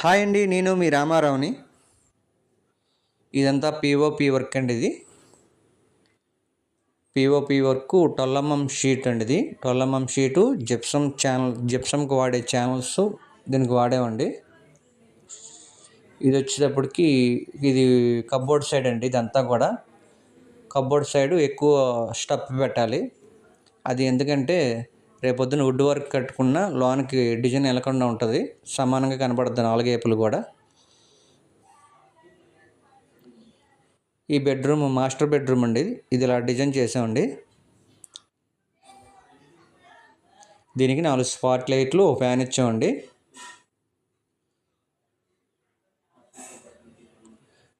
Hi అండి, నేను మీ రామారావుని. ఇదంతా పిఓపి వర్క్ అండి. ఇది పిఓపి వర్క్ 12mm షీట్ అండి. ఇది 12mm షీటు జిప్సమ్కి వాడే ఛానల్స్ దీనికి వాడామండి. ఇది వచ్చేటప్పటికి ఇది కబ్బోర్డ్ సైడ్ అండి. ఇదంతా కూడా కబ్బోర్డ్ సైడ్ ఎక్కువ స్టప్ పెట్టాలి. అది ఎందుకంటే రేపొద్దున వుడ్ వర్క్ కట్టుకున్న లోనికి డిజైన్ వెళ్ళకుండా ఉంటుంది, సమానంగా కనబడుతుంది నాలుగు వైపులు కూడా. ఈ బెడ్రూమ్ మాస్టర్ బెడ్రూమ్ అండి. ఇది ఇలా డిజైన్ చేసామండి. దీనికి 4 స్పాట్ లైట్లు, ఒక ఫ్యాన్ ఇచ్చామండి.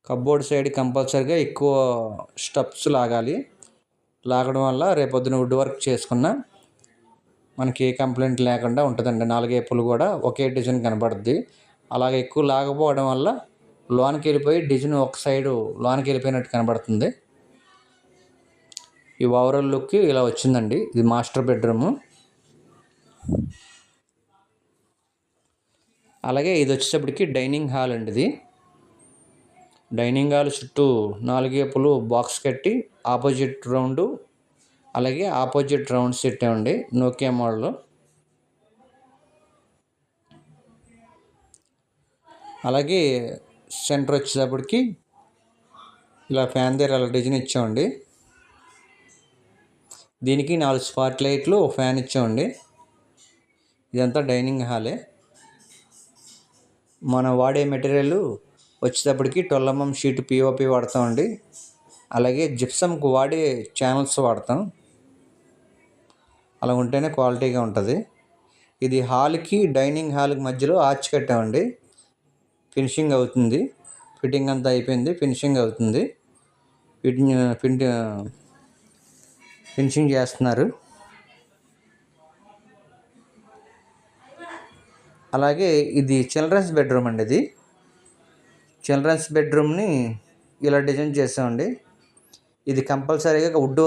కబ్బోర్డ్ సైడ్ కంపల్సరీగా ఎక్కువ స్టెప్స్ లాగడం వల్ల రేపొద్దున వుడ్ వర్క్ చేసుకున్న మనకి ఏ కంప్లైంట్ లేకుండా ఉంటుందండి. నాలుగు వైపులు కూడా ఒకే డిజైన్ కనబడుద్ది. అలాగే ఎక్కువ లాగపోవడం వల్ల లోనికి వెళ్ళిపోయి డిజైన్ ఒక సైడు లోనికి వెళ్ళిపోయినట్టు కనబడుతుంది. ఈ ఓవరాల్ లుక్ ఇలా వచ్చిందండి. ఇది మాస్టర్ బెడ్రూము. అలాగే ఇది వచ్చేటప్పటికి డైనింగ్ హాల్ అండి. ఇది డైనింగ్ హాల్ చుట్టూ 4 వైపులు బాక్స్ కట్టి ఆపోజిట్ రౌండ్, అలాగే ఆపోజిట్ రౌండ్స్ పెట్టామండి నోకియా మోడల్. అలాగే సెంటర్ వచ్చేటప్పటికి ఇలా ఫ్యాన్ దగ్గర అలా డిజైన్ ఇచ్చామండి. దీనికి 4 స్పాట్ లైట్లు, ఒక ఫ్యాన్ ఇచ్చామండి. ఇదంతా డైనింగ్ హాలే. మనం వాడే మెటీరియల్ వచ్చేటప్పటికి 12mm షీట్ పిఓపి వాడతామండి. అలాగే జిప్సమ్కి వాడే ఛానల్స్ వాడతాం. అలా ఉంటేనే క్వాలిటీగా ఉంటుంది. ఇది హాల్కి డైనింగ్ హాల్కి మధ్యలో ఆర్చ్ కట్టామండి. ఫినిషింగ్ అవుతుంది. ఫిట్టింగ్ అంతా అయిపోయింది, ఫినిషింగ్ అవుతుంది. ఫినిషింగ్ చేస్తున్నారు. అలాగే ఇది చిల్డ్రన్స్ బెడ్రూమ్ అండి. ఇది చిల్డ్రన్స్ బెడ్రూమ్ని ఇలా డిజైన్ చేసామండి. ఇది కంపల్సరీగా వుడ్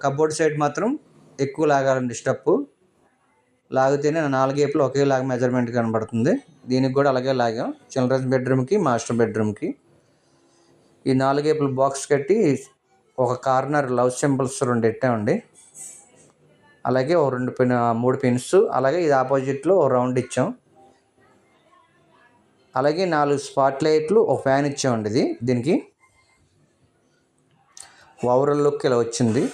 కబోర్డ్ సైడ్ మాత్రం ఎక్కువ లాగాలండి. స్టెప్ లాగితేనే 4 వైపులు ఒకేలాగా మెజర్మెంట్ కనబడుతుంది. దీనికి కూడా అలాగే లాగాం, చిల్డ్రన్స్ బెడ్రూమ్కి, మాస్టర్ బెడ్రూమ్కి. ఈ 4 వైపులు బాక్స్ కట్టి ఒక కార్నర్ లవ్ సింబల్స్ 2 పెట్టామండి. అలాగే ఓ 3 పిన్స్, అలాగే ఇది ఆపోజిట్లో ఓ రౌండ్ ఇచ్చాం. అలాగే 4 స్పాట్ లైట్లు, ఒక ఫ్యాన్ ఇచ్చామండి. దీనికి ఓవరాల్ లుక్ ఇలా వచ్చింది.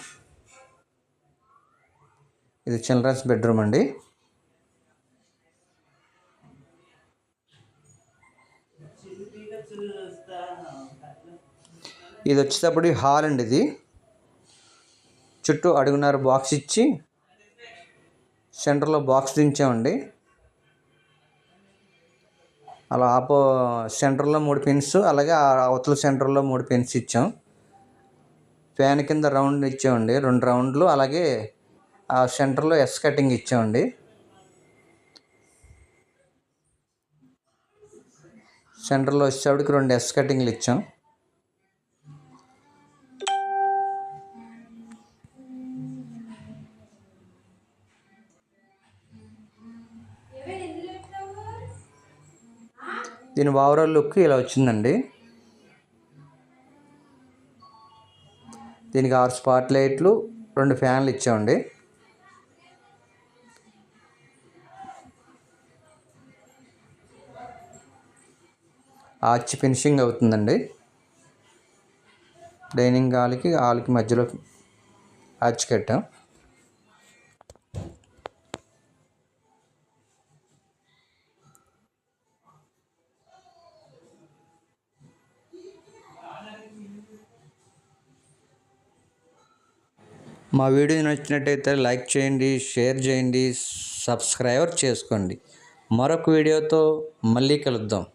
ఇది చిల్డ్రన్స్ బెడ్రూమ్ అండి. ఇది వచ్చేటప్పుడు హాల్ అండి. ఇది చుట్టూ అడుగున్నర బాక్స్ ఇచ్చి సెంటర్లో బాక్స్ దించామండి. అలా సెంటర్లో 3 పిన్స్, అలాగే అవతల సెంటర్లో 3 పిన్స్ ఇచ్చాం. ఫ్యాన్ కింద రౌండ్ ఇచ్చామండి, 2 రౌండ్లు. అలాగే ఆ సెంటర్లో ఎస్ కటింగ్ ఇచ్చామండి. సెంటర్లో వచ్చేటప్పటికి 2 ఎస్ కటింగ్లు ఇచ్చాం. దీని ఓవరాల్ లుక్ ఇలా వచ్చిందండి. దీనికి 6 స్పాట్ లైట్లు, 2 ఫ్యాన్లు ఇచ్చామండి. ఆర్చ్ ఫినిషింగ్ అవుతుందండి. డైనింగ్ హాల్కి మధ్యలో ఆర్చ్ కట్టాం. మా వీడియో నచ్చినట్టయితే లైక్ చేయండి, షేర్ చేయండి, సబ్స్క్రైబ్ చేసుకోండి. మరొక వీడియోతో మళ్ళీ కలుద్దాం.